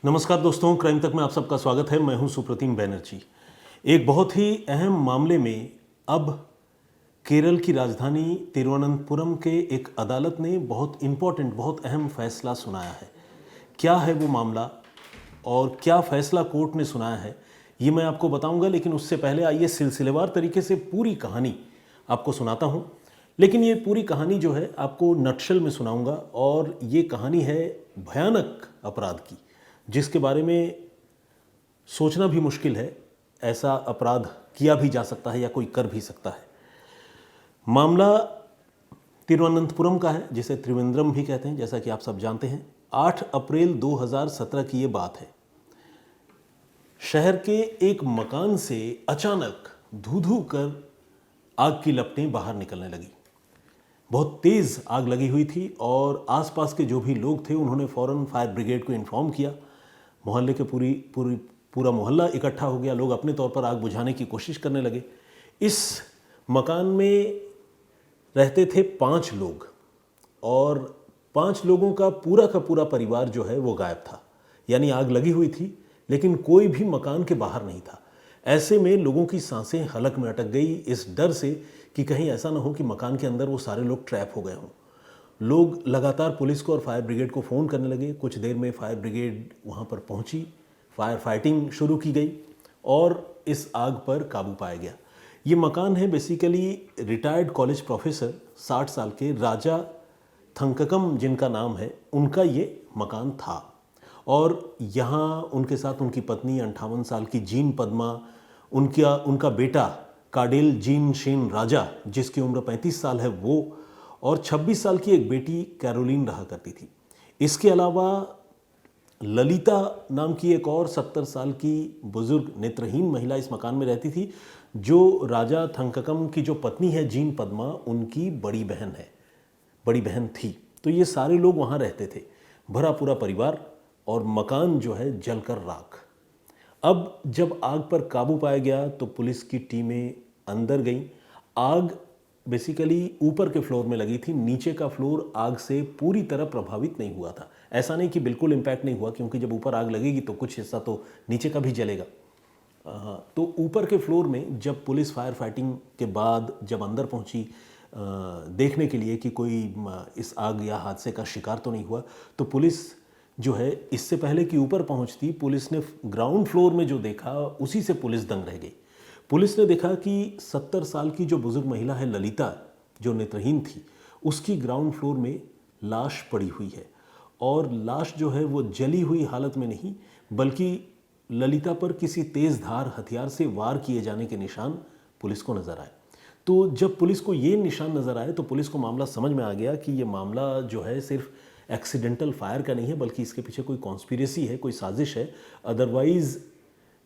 नमस्कार दोस्तों, क्राइम तक में आप सबका स्वागत है। मैं हूं सुप्रतिम बैनर्जी। एक बहुत ही अहम मामले में अब केरल की राजधानी तिरुवनंतपुरम के एक अदालत ने बहुत इम्पोर्टेंट, बहुत अहम फैसला सुनाया है। क्या है वो मामला और क्या फैसला कोर्ट ने सुनाया है, ये मैं आपको बताऊंगा। लेकिन उससे पहले आइए सिलसिलेवार तरीके से पूरी कहानी आपको सुनाता हूं। लेकिन ये पूरी कहानी जो है आपको नटशल में सुनाऊंगा, और ये कहानी है भयानक अपराध की, जिसके बारे में सोचना भी मुश्किल है। ऐसा अपराध किया भी जा सकता है या कोई कर भी सकता है। मामला तिरुवनंतपुरम का है, जिसे त्रिवेंद्रम भी कहते हैं, जैसा कि आप सब जानते हैं। 8 अप्रैल 2017 की ये बात है। शहर के एक मकान से अचानक धू धू कर आग की लपटें बाहर निकलने लगी। बहुत तेज़ आग लगी हुई थी और आसपास के जो भी लोग थे उन्होंने फ़ौरन फायर ब्रिगेड को इन्फॉर्म किया। मोहल्ले के पूरा मोहल्ला इकट्ठा हो गया। लोग अपने तौर पर आग बुझाने की कोशिश करने लगे। इस मकान में रहते थे 5 लोग, और 5 लोगों का पूरा परिवार जो है वो गायब था। यानी आग लगी हुई थी लेकिन कोई भी मकान के बाहर नहीं था। ऐसे में लोगों की सांसें हलक में अटक गई, इस डर से कि कहीं ऐसा ना हो कि मकान के अंदर वो सारे लोग ट्रैप हो गए हों। लोग लगातार पुलिस को और फायर ब्रिगेड को फ़ोन करने लगे। कुछ देर में फायर ब्रिगेड वहाँ पर पहुँची, फायर फाइटिंग शुरू की गई और इस आग पर काबू पाया गया। ये मकान है बेसिकली रिटायर्ड कॉलेज प्रोफेसर 60 साल के राजा थंककम, जिनका नाम है, उनका ये मकान था। और यहाँ उनके साथ उनकी पत्नी 58 साल की जीन पद्मा, उनका बेटा काडेल जीन शेन राजा, जिसकी उम्र 35 साल है, वो, और 26 साल की एक बेटी कैरोलिन रहा करती थी। इसके अलावा ललिता नाम की एक और 70 साल की बुजुर्ग नेत्रहीन महिला इस मकान में रहती थी, जो राजा थंककम की जो पत्नी है जीन पद्मा, उनकी बड़ी बहन थी। तो ये सारे लोग वहाँ रहते थे, भरा पूरा परिवार, और मकान जो है जलकर राख। अब जब आग पर काबू पाया गया तो पुलिस की टीमें अंदर गईं। आग बेसिकली ऊपर के फ्लोर में लगी थी, नीचे का फ्लोर आग से पूरी तरह प्रभावित नहीं हुआ था। ऐसा नहीं कि बिल्कुल इम्पैक्ट नहीं हुआ, क्योंकि जब ऊपर आग लगेगी तो कुछ हिस्सा तो नीचे का भी जलेगा। तो ऊपर के फ्लोर में जब पुलिस फायर फाइटिंग के बाद जब अंदर पहुंची देखने के लिए कि कोई इस आग या हादसे का शिकार तो नहीं हुआ, तो पुलिस जो है, इससे पहले कि ऊपर पहुंचती, पुलिस ने ग्राउंड फ्लोर में जो देखा उसी से पुलिस दंग रह गई। पुलिस ने देखा कि 70 साल की जो बुजुर्ग महिला है ललिता, जो नेत्रहीन थी, उसकी ग्राउंड फ्लोर में लाश पड़ी हुई है। और लाश जो है वो जली हुई हालत में नहीं, बल्कि ललिता पर किसी तेज़ धार हथियार से वार किए जाने के निशान पुलिस को नज़र आए। तो जब पुलिस को ये निशान नज़र आए तो पुलिस को मामला समझ में आ गया कि ये मामला जो है सिर्फ एक्सीडेंटल फायर का नहीं है, बल्कि इसके पीछे कोई कॉन्स्पिरेसी है, कोई साजिश है। अदरवाइज़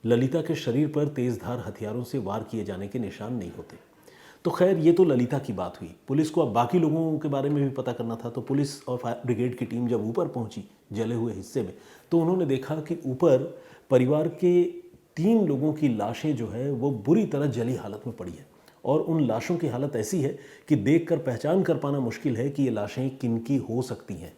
ललिता के शरीर पर तेज़धार हथियारों से वार किए जाने के निशान नहीं होते। तो खैर, ये तो ललिता की बात हुई। पुलिस को अब बाकी लोगों के बारे में भी पता करना था। तो पुलिस और फायर ब्रिगेड की टीम जब ऊपर पहुंची जले हुए हिस्से में, तो उन्होंने देखा कि ऊपर परिवार के 3 लोगों की लाशें जो है वो बुरी तरह जली हालत में पड़ी है। और उन लाशों की हालत ऐसी है कि देखकर पहचान कर पाना मुश्किल है कि ये लाशें किनकी हो सकती हैं।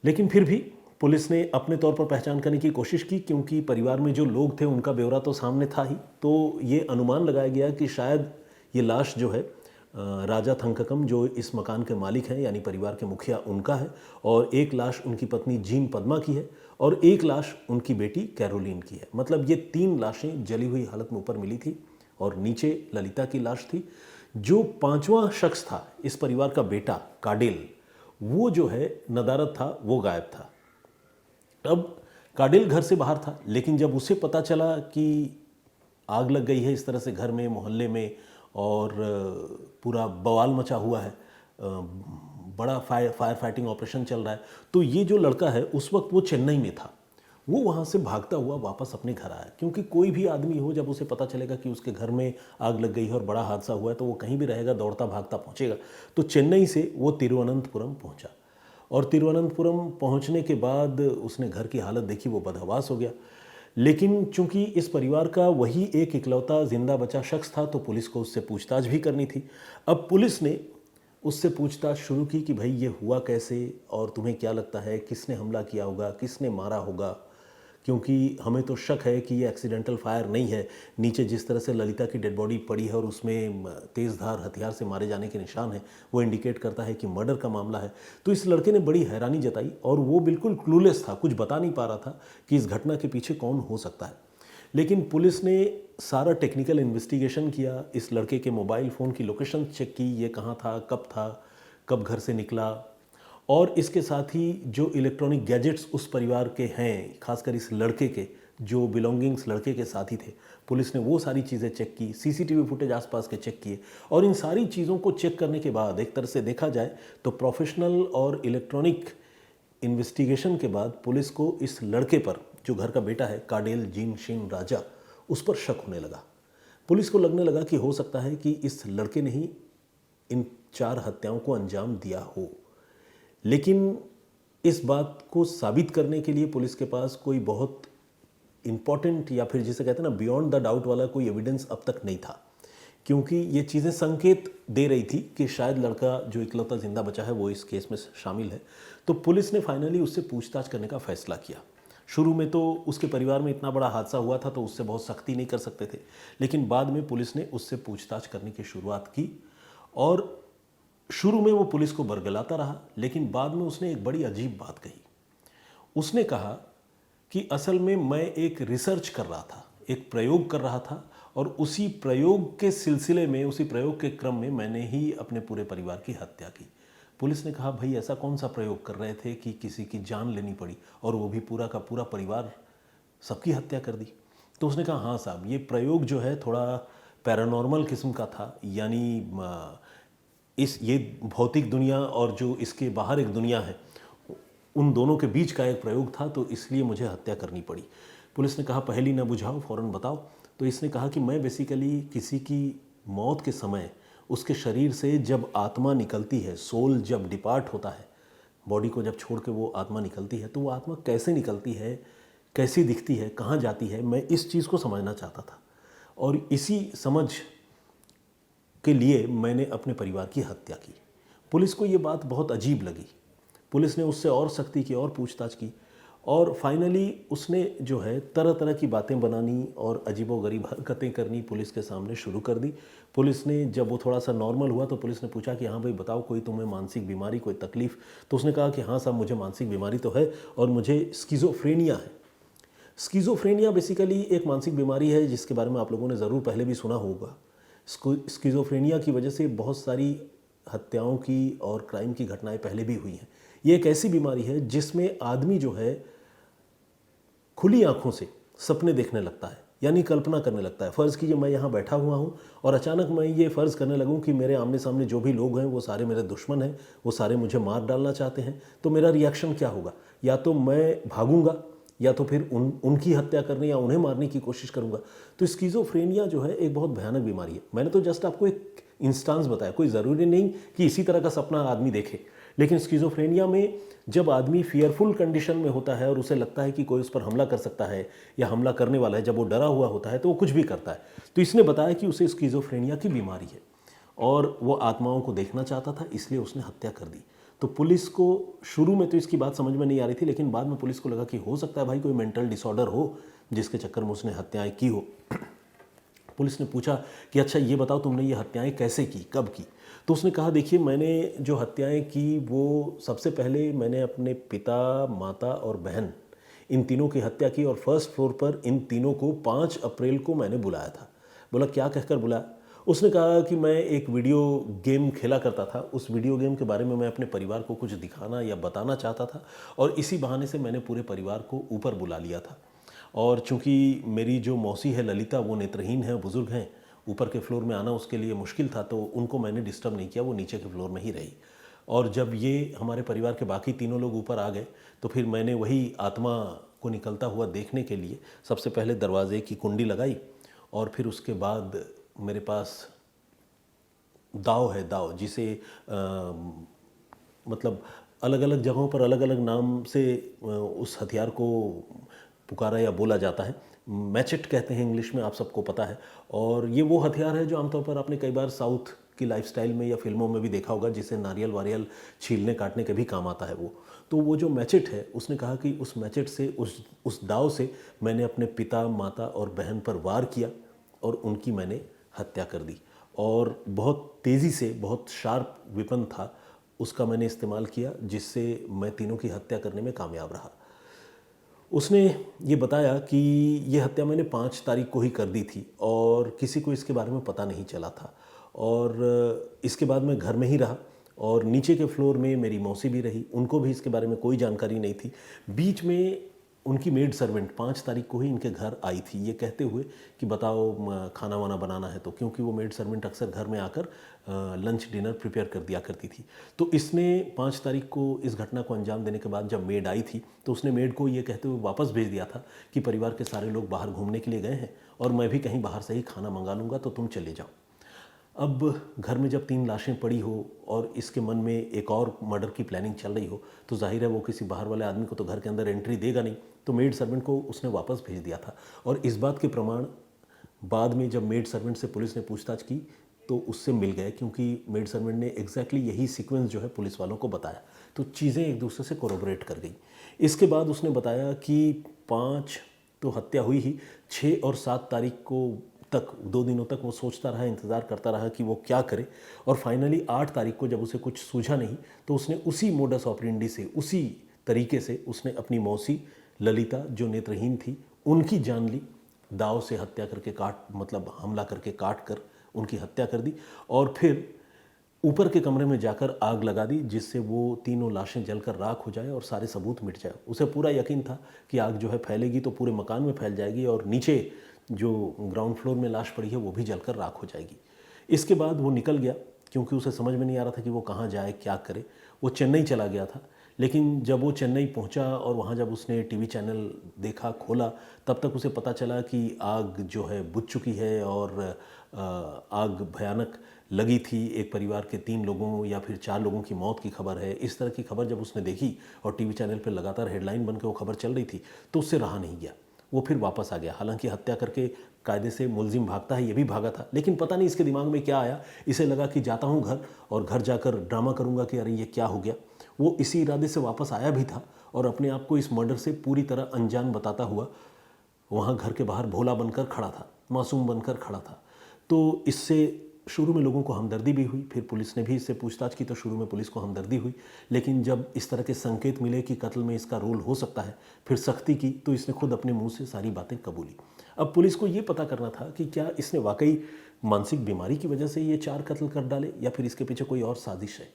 लेकिन फिर भी पुलिस ने अपने तौर पर पहचान करने की कोशिश की, क्योंकि परिवार में जो लोग थे उनका ब्यौरा तो सामने था ही। तो ये अनुमान लगाया गया कि शायद ये लाश जो है राजा थंककम, जो इस मकान के मालिक हैं, यानी परिवार के मुखिया, उनका है, और एक लाश उनकी पत्नी जीन पद्मा की है, और एक लाश उनकी बेटी कैरोलिन की है। मतलब ये 3 लाशें जली हुई हालत में ऊपर मिली थी, और नीचे ललिता की लाश थी। जो 5वां शख्स था, इस परिवार का बेटा काडेल, वो जो है नदारद था, वो गायब था। अब काडेल घर से बाहर था, लेकिन जब उसे पता चला कि आग लग गई है इस तरह से घर में, मोहल्ले में, और पूरा बवाल मचा हुआ है, बड़ा फायर फाइटिंग ऑपरेशन चल रहा है, तो ये जो लड़का है उस वक्त वो चेन्नई में था। वो वहाँ से भागता हुआ वापस अपने घर आया, क्योंकि कोई भी आदमी हो, जब उसे पता चलेगा कि उसके घर में आग लग गई है और बड़ा हादसा हुआ है, तो वो कहीं भी रहेगा, दौड़ता भागता पहुँचेगा। तो चेन्नई से वो तिरुवनंतपुरम पहुँचा, और तिरुवनंतपुरम पहुंचने के बाद उसने घर की हालत देखी, वो बदहवास हो गया। लेकिन चूंकि इस परिवार का वही एक इकलौता जिंदा बचा शख्स था, तो पुलिस को उससे पूछताछ भी करनी थी। अब पुलिस ने उससे पूछताछ शुरू की कि भाई ये हुआ कैसे, और तुम्हें क्या लगता है किसने हमला किया होगा, किसने मारा होगा, क्योंकि हमें तो शक है कि ये एक्सीडेंटल फायर नहीं है। नीचे जिस तरह से ललिता की डेड बॉडी पड़ी है और उसमें तेज़धार हथियार से मारे जाने के निशान हैं, वो इंडिकेट करता है कि मर्डर का मामला है। तो इस लड़के ने बड़ी हैरानी जताई और वो बिल्कुल क्लूलेस था, कुछ बता नहीं पा रहा था कि इस घटना के पीछे कौन हो सकता है। लेकिन पुलिस ने सारा टेक्निकल इन्वेस्टिगेशन किया, इस लड़के के मोबाइल फ़ोन की लोकेशन चेक की, ये कहाँ था, कब घर से निकला, और इसके साथ ही जो इलेक्ट्रॉनिक गैजेट्स उस परिवार के हैं, खासकर इस लड़के के जो बिलोंगिंग्स लड़के के साथी थे, पुलिस ने वो सारी चीज़ें चेक की, सीसीटीवी फुटेज आसपास के चेक किए। और इन सारी चीज़ों को चेक करने के बाद एक तरह से देखा जाए तो प्रोफेशनल और इलेक्ट्रॉनिक इन्वेस्टिगेशन के बाद पुलिस को इस लड़के पर, जो घर का बेटा है काडेल जीन शिन राजा, उस पर शक होने लगा। पुलिस को लगने लगा कि हो सकता है कि इस लड़के ने ही इन 4 हत्याओं को अंजाम दिया हो। लेकिन इस बात को साबित करने के लिए पुलिस के पास कोई बहुत इम्पॉर्टेंट या फिर जिसे कहते हैं ना बियॉन्ड द डाउट वाला कोई एविडेंस अब तक नहीं था, क्योंकि ये चीज़ें संकेत दे रही थी कि शायद लड़का जो इकलौता जिंदा बचा है वो इस केस में शामिल है। तो पुलिस ने फाइनली उससे पूछताछ करने का फैसला किया। शुरू में तो उसके परिवार में इतना बड़ा हादसा हुआ था तो उससे बहुत सख्ती नहीं कर सकते थे, लेकिन बाद में पुलिस ने उससे पूछताछ करने की शुरुआत की। और शुरू में वो पुलिस को बरगलाता रहा, लेकिन बाद में उसने एक बड़ी अजीब बात कही। उसने कहा कि असल में मैं एक रिसर्च कर रहा था, एक प्रयोग कर रहा था, और उसी प्रयोग के सिलसिले में, उसी प्रयोग के क्रम में मैंने ही अपने पूरे परिवार की हत्या की। पुलिस ने कहा, भाई ऐसा कौन सा प्रयोग कर रहे थे कि किसी की जान लेनी पड़ी और वो भी पूरा का पूरा परिवार, सबकी हत्या कर दी? तो उसने कहा, हाँ साहब, ये प्रयोग जो है थोड़ा पैरानॉर्मल किस्म का था, यानी ये भौतिक दुनिया और जो इसके बाहर एक दुनिया है, उन दोनों के बीच का एक प्रयोग था, तो इसलिए मुझे हत्या करनी पड़ी। पुलिस ने कहा, पहली न बुझाओ, फ़ौरन बताओ। तो इसने कहा कि मैं बेसिकली किसी की मौत के समय उसके शरीर से जब आत्मा निकलती है, सोल जब डिपार्ट होता है, बॉडी को जब छोड़ के वो आत्मा निकलती है, तो वो आत्मा कैसे निकलती है, कैसी दिखती है, कहाँ जाती है, मैं इस चीज़ को समझना चाहता था। और इसी समझ के लिए मैंने अपने परिवार की हत्या की। पुलिस को ये बात बहुत अजीब लगी। पुलिस ने उससे और सख्ती की और पूछताछ की, और फाइनली उसने जो है तरह तरह की बातें बनानी और अजीबोगरीब हरकतें करनी पुलिस के सामने शुरू कर दी। पुलिस ने, जब वो थोड़ा सा नॉर्मल हुआ, तो पुलिस ने पूछा कि हाँ भाई बताओ, कोई तुम्हें मानसिक बीमारी, कोई तकलीफ़? तो उसने कहा कि हाँ साहब, मुझे मानसिक बीमारी तो है और मुझे स्किज़ोफ्रेनिया है। स्किज़ोफ्रेनिया बेसिकली एक मानसिक बीमारी है जिसके बारे में आप लोगों ने ज़रूर पहले भी सुना होगा। स्किज़ोफ्रेनिया की वजह से बहुत सारी हत्याओं की और क्राइम की घटनाएं पहले भी हुई हैं। ये एक ऐसी बीमारी है जिसमें आदमी जो है खुली आंखों से सपने देखने लगता है, यानी कल्पना करने लगता है। फ़र्ज़ कीजिए मैं यहाँ बैठा हुआ हूँ और अचानक मैं ये फ़र्ज़ करने लगूँ कि मेरे आमने सामने जो भी लोग हैं वो सारे मेरे दुश्मन हैं, वो सारे मुझे मार डालना चाहते हैं। तो मेरा रिएक्शन क्या होगा? या तो मैं भागूंगा, या तो फिर उनकी हत्या करने या उन्हें मारने की कोशिश करूंगा। तो स्किज़ोफ्रेनिया जो है एक बहुत भयानक बीमारी है। मैंने तो जस्ट आपको एक इंस्टांस बताया, कोई ज़रूरी नहीं कि इसी तरह का सपना आदमी देखे। लेकिन स्किज़ोफ्रेनिया में जब आदमी फियरफुल कंडीशन में होता है और उसे लगता है कि कोई उस पर हमला कर सकता है या हमला करने वाला है, जब वो डरा हुआ होता है तो वो कुछ भी करता है। तो इसने बताया कि उसे स्किज़ोफ्रेनिया की बीमारी है और वो आत्माओं को देखना चाहता था, इसलिए उसने हत्या कर दी। तो पुलिस को शुरू में तो इसकी बात समझ में नहीं आ रही थी, लेकिन बाद में पुलिस को लगा कि हो सकता है भाई कोई मेंटल डिसऑर्डर हो जिसके चक्कर में उसने हत्याएं की हो। पुलिस ने पूछा कि अच्छा ये बताओ, तुमने ये हत्याएं कैसे की, कब की? तो उसने कहा, देखिए मैंने जो हत्याएं की वो सबसे पहले मैंने अपने पिता, माता और बहन, इन तीनों की हत्या की, और फर्स्ट फ्लोर पर इन तीनों को 5 अप्रैल को मैंने बुलाया था। बोला क्या कहकर बुलाया? उसने कहा कि मैं एक वीडियो गेम खेला करता था, उस वीडियो गेम के बारे में मैं अपने परिवार को कुछ दिखाना या बताना चाहता था, और इसी बहाने से मैंने पूरे परिवार को ऊपर बुला लिया था। और चूंकि मेरी जो मौसी है ललिता, वो नेत्रहीन है, बुज़ुर्ग हैं, ऊपर के फ्लोर में आना उसके लिए मुश्किल था, तो उनको मैंने डिस्टर्ब नहीं किया, वो नीचे के फ्लोर में ही रही। और जब ये हमारे परिवार के बाकी तीनों लोग ऊपर आ गए तो फिर मैंने वही आत्मा को निकलता हुआ देखने के लिए सबसे पहले दरवाज़े की कुंडी लगाई, और फिर उसके बाद मेरे पास दाव है, दाव जिसे मतलब अलग अलग जगहों पर अलग अलग नाम से उस हथियार को पुकारा या बोला जाता है। मैचेट कहते हैं इंग्लिश में, आप सबको पता है। और ये वो हथियार है जो आमतौर पर आपने कई बार साउथ की लाइफस्टाइल में या फिल्मों में भी देखा होगा, जिसे नारियल वारियल छीलने काटने के भी काम आता है वो। तो वो जो मैचेट है, उसने कहा कि उस मैचेट से, उस दाव से मैंने अपने पिता, माता और बहन पर वार किया और उनकी मैंने हत्या कर दी। और बहुत तेज़ी से, बहुत शार्प वेपन था, उसका मैंने इस्तेमाल किया, जिससे मैं तीनों की हत्या करने में कामयाब रहा। उसने ये बताया कि ये हत्या मैंने 5 तारीख को ही कर दी थी और किसी को इसके बारे में पता नहीं चला था। और इसके बाद मैं घर में ही रहा और नीचे के फ्लोर में मेरी मौसी भी रही, उनको भी इसके बारे में कोई जानकारी नहीं थी। बीच में उनकी मेड सर्वेंट 5 तारीख को ही इनके घर आई थी, ये कहते हुए कि बताओ खाना वाना बनाना है तो, क्योंकि वो मेड सर्वेंट अक्सर घर में आकर लंच डिनर प्रिपेयर कर दिया करती थी। तो इसने 5 तारीख को इस घटना को अंजाम देने के बाद जब मेड आई थी तो उसने मेड को ये कहते हुए वापस भेज दिया था कि परिवार के सारे लोग बाहर घूमने के लिए गए हैं और मैं भी कहीं बाहर से ही खाना मंगा लूँगा, तो तुम चले जाओ। अब घर में जब 3 लाशें पड़ी हो और इसके मन में एक और मर्डर की प्लानिंग चल रही हो, तो जाहिर है वो किसी बाहर वाले आदमी को तो घर के अंदर एंट्री देगा नहीं। तो मेड सर्वेंट को उसने वापस भेज दिया था। और इस बात के प्रमाण बाद में जब मेड सर्वेंट से पुलिस ने पूछताछ की तो उससे मिल गए, क्योंकि मेड सर्वेंट ने एग्जैक्टली यही सीक्वेंस जो है पुलिस वालों को बताया। तो चीज़ें एक दूसरे से कोरोबरेट कर गई। इसके बाद उसने बताया कि 5 तो हत्या हुई ही, 6 और 7 तारीख को तक, 2 दिनों तक वो सोचता रहा, इंतज़ार करता रहा कि वो क्या करे। और फाइनली 8 तारीख को जब उसे कुछ सूझा नहीं तो उसने उसी मोडस ऑपरेंडी से, उसी तरीके से उसने अपनी मौसी ललिता, जो नेत्रहीन थी, उनकी जान ली। दाव से हत्या करके हमला करके काट कर उनकी हत्या कर दी और फिर ऊपर के कमरे में जाकर आग लगा दी, जिससे वो तीनों लाशें जलकर राख हो जाए और सारे सबूत मिट जाए। उसे पूरा यकीन था कि आग जो है फैलेगी तो पूरे मकान में फैल जाएगी और नीचे जो ग्राउंड फ्लोर में लाश पड़ी है वो भी जलकर राख हो जाएगी। इसके बाद वो निकल गया, क्योंकि उसे समझ में नहीं आ रहा था कि वो कहाँ जाए, क्या करे। वो चेन्नई चला गया था, लेकिन जब वो चेन्नई पहुंचा और वहाँ जब उसने टीवी चैनल देखा, खोला, तब तक उसे पता चला कि आग जो है बुझ चुकी है और आग भयानक लगी थी। एक परिवार के 3 लोगों या फिर 4 लोगों की मौत की खबर है। इस तरह की खबर जब उसने देखी और टीवी चैनल पर लगातार हेडलाइन बन के वो खबर चल रही थी, तो उससे रहा नहीं गया। वो फिर वापस आ गया। हालांकि हत्या करके कायदे से मुलजिम भागता है, ये भी भागा था, लेकिन पता नहीं इसके दिमाग में क्या आया। इसे लगा कि जाता हूँ घर और घर जाकर ड्रामा करूँगा कि अरे ये क्या हो गया। वो इसी इरादे से वापस आया भी था और अपने आप को इस मर्डर से पूरी तरह अनजान बताता हुआ वहाँ घर के बाहर भोला बनकर खड़ा था, मासूम बनकर खड़ा था। तो इससे शुरू में लोगों को हमदर्दी भी हुई, फिर पुलिस ने भी इससे पूछताछ की तो शुरू में पुलिस को हमदर्दी हुई, लेकिन जब इस तरह के संकेत मिले कि कत्ल में इसका रोल हो सकता है, फिर सख्ती की, तो इसने खुद अपने मुंह से सारी बातें कबूली। अब पुलिस को ये पता करना था कि क्या इसने वाकई मानसिक बीमारी की वजह से ये 4 कत्ल कर डाले या फिर इसके पीछे कोई और साजिश है।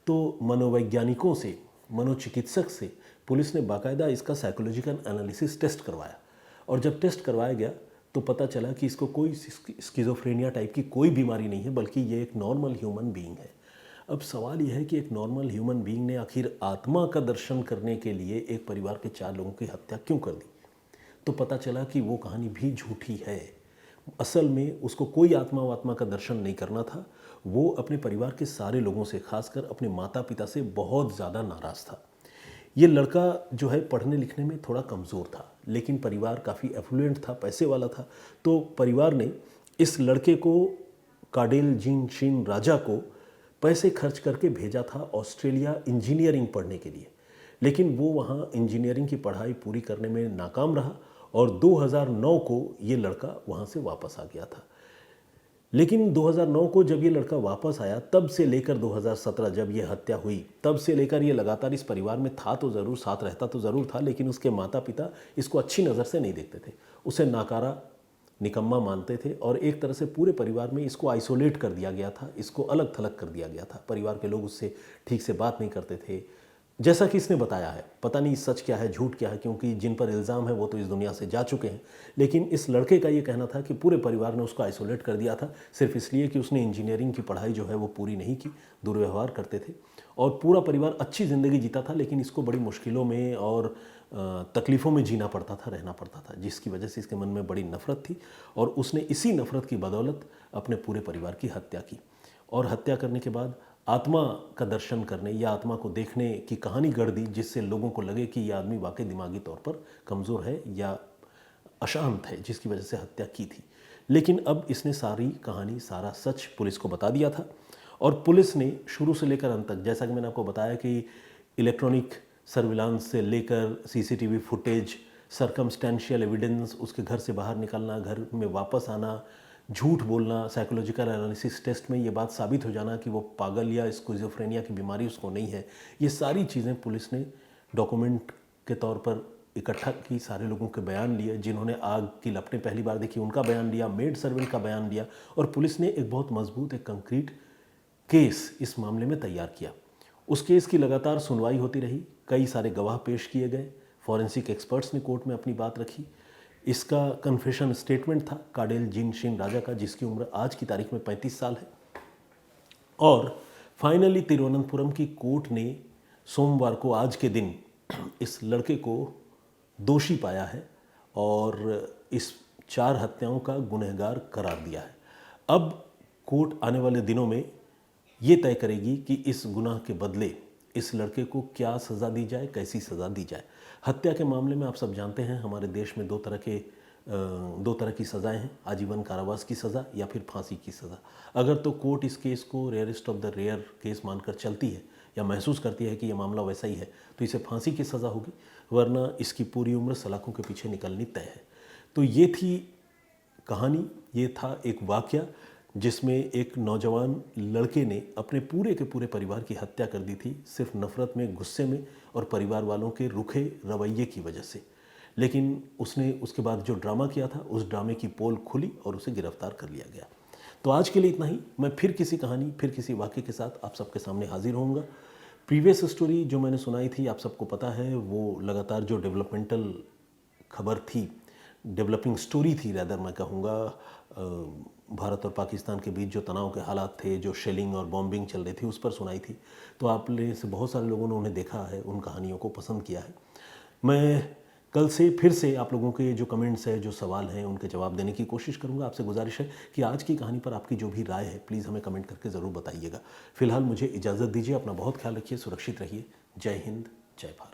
तो मनोवैज्ञानिकों से, मनोचिकित्सक से पुलिस ने बाकायदा इसका साइकोलॉजिकल एनालिसिस टेस्ट करवाया और जब टेस्ट करवाया गया तो पता चला कि इसको कोई स्किज़ोफ्रेनिया टाइप की कोई बीमारी नहीं है, बल्कि ये एक नॉर्मल ह्यूमन बीइंग है। अब सवाल यह है कि एक नॉर्मल ह्यूमन बीइंग ने आखिर आत्मा का दर्शन करने के लिए एक परिवार के 4 लोगों की हत्या क्यों कर दी। तो पता चला कि वो कहानी भी झूठी है। असल में उसको कोई आत्मा का दर्शन नहीं करना था। वो अपने परिवार के सारे लोगों से, खासकर अपने माता पिता से बहुत ज़्यादा नाराज़ था। ये लड़का जो है पढ़ने लिखने में थोड़ा कमज़ोर था, लेकिन परिवार काफ़ी एफ्लुएंट था, पैसे वाला था। तो परिवार ने इस लड़के को, काडेल जीन शिन राजा को, पैसे खर्च करके भेजा था ऑस्ट्रेलिया इंजीनियरिंग पढ़ने के लिए। लेकिन वो वहाँ इंजीनियरिंग की पढ़ाई पूरी करने में नाकाम रहा और 2009 को ये लड़का वहाँ से वापस आ गया था। लेकिन 2009 को जब ये लड़का वापस आया, तब से लेकर 2017 जब ये हत्या हुई, तब से लेकर ये लगातार इस परिवार में था तो ज़रूर, साथ रहता तो ज़रूर था, लेकिन उसके माता पिता इसको अच्छी नज़र से नहीं देखते थे, उसे नाकारा, निकम्मा मानते थे और एक तरह से पूरे परिवार में इसको आइसोलेट कर दिया गया था, इसको अलग थलग कर दिया गया था। परिवार के लोग उससे ठीक से बात नहीं करते थे, जैसा कि इसने बताया है। पता नहीं सच क्या है, झूठ क्या है, क्योंकि जिन पर इल्ज़ाम है वो तो इस दुनिया से जा चुके हैं। लेकिन इस लड़के का ये कहना था कि पूरे परिवार ने उसको आइसोलेट कर दिया था, सिर्फ इसलिए कि उसने इंजीनियरिंग की पढ़ाई जो है वो पूरी नहीं की, दुर्व्यवहार करते थे और पूरा परिवार अच्छी ज़िंदगी जीता था, लेकिन इसको बड़ी मुश्किलों में और तकलीफ़ों में जीना पड़ता था, रहना पड़ता था, जिसकी वजह से इसके मन में बड़ी नफ़रत थी और उसने इसी नफ़रत की बदौलत अपने पूरे परिवार की हत्या की। और हत्या करने के बाद आत्मा का दर्शन करने या आत्मा को देखने की कहानी गढ़ दी, जिससे लोगों को लगे कि यह आदमी वाकई दिमागी तौर पर कमज़ोर है या अशांत है, जिसकी वजह से हत्या की थी। लेकिन अब इसने सारी कहानी, सारा सच पुलिस को बता दिया था और पुलिस ने शुरू से लेकर अंत तक, जैसा कि मैंने आपको बताया कि इलेक्ट्रॉनिक सर्विलांस से लेकर सीसीटीवी फुटेज, सरकमस्टेंशियल एविडेंस, उसके घर से बाहर निकलना, घर में वापस आना, झूठ बोलना, साइकोलॉजिकल एनालिसिस टेस्ट में ये बात साबित हो जाना कि वो पागल या स्किज़ोफ्रेनिया की बीमारी उसको नहीं है, ये सारी चीज़ें पुलिस ने डॉक्यूमेंट के तौर पर इकट्ठा की। सारे लोगों के बयान लिए, जिन्होंने आग की लपटें पहली बार देखी उनका बयान लिया, मेड सर्वेंट का बयान लिया और पुलिस ने एक बहुत मजबूत, एक कंक्रीट केस इस मामले में तैयार किया। उस केस की लगातार सुनवाई होती रही, कई सारे गवाह पेश किए गए, फॉरेंसिक एक्सपर्ट्स ने कोर्ट में अपनी बात रखी। इसका कन्फेशन स्टेटमेंट था काडेल जिन सिंह राजा का, जिसकी उम्र आज की तारीख में 35 साल है। और फाइनली तिरुवनंतपुरम की कोर्ट ने सोमवार को, आज के दिन, इस लड़के को दोषी पाया है और इस 4 हत्याओं का गुनहगार करार दिया है। अब कोर्ट आने वाले दिनों में ये तय करेगी कि इस गुनाह के बदले इस लड़के को क्या सज़ा दी जाए, कैसी सज़ा दी जाए। हत्या के मामले में आप सब जानते हैं हमारे देश में दो तरह की सज़ाएं हैं, आजीवन कारावास की सज़ा या फिर फांसी की सज़ा। अगर तो कोर्ट इस केस को rarest of the rare case मानकर चलती है या महसूस करती है कि यह मामला वैसा ही है तो इसे फांसी की सज़ा होगी, वरना इसकी पूरी उम्र सलाखों के पीछे निकलनी तय है। तो ये थी कहानी, ये था एक वाक़या जिसमें एक नौजवान लड़के ने अपने पूरे के पूरे परिवार की हत्या कर दी थी, सिर्फ नफ़रत में, गुस्से में और परिवार वालों के रुखे रवैये की वजह से। लेकिन उसने उसके बाद जो ड्रामा किया था, उस ड्रामे की पोल खुली और उसे गिरफ्तार कर लिया गया। तो आज के लिए इतना ही। मैं फिर किसी कहानी, फिर किसी वाक़े के साथ आप सबके सामने हाजिर होऊंगा। प्रीवियस स्टोरी जो मैंने सुनाई थी, आप सबको पता है, वो लगातार जो डेवलपमेंटल खबर थी, डेवलपिंग स्टोरी थी रैदर मैं कहूँगा, भारत और पाकिस्तान के बीच जो तनाव के हालात थे, जो शेलिंग और बॉम्बिंग चल रही थी, उस पर सुनाई थी। तो आप में से बहुत सारे लोगों ने उन्हें देखा है, उन कहानियों को पसंद किया है। मैं कल से फिर से आप लोगों के जो कमेंट्स हैं, जो सवाल हैं, उनके जवाब देने की कोशिश करूंगा। आपसे गुजारिश है कि आज की कहानी पर आपकी जो भी राय है प्लीज़ हमें कमेंट करके ज़रूर बताइएगा। फिलहाल मुझे इजाज़त दीजिए, अपना बहुत ख्याल रखिए, सुरक्षित रहिए। जय हिंद, जय भारत।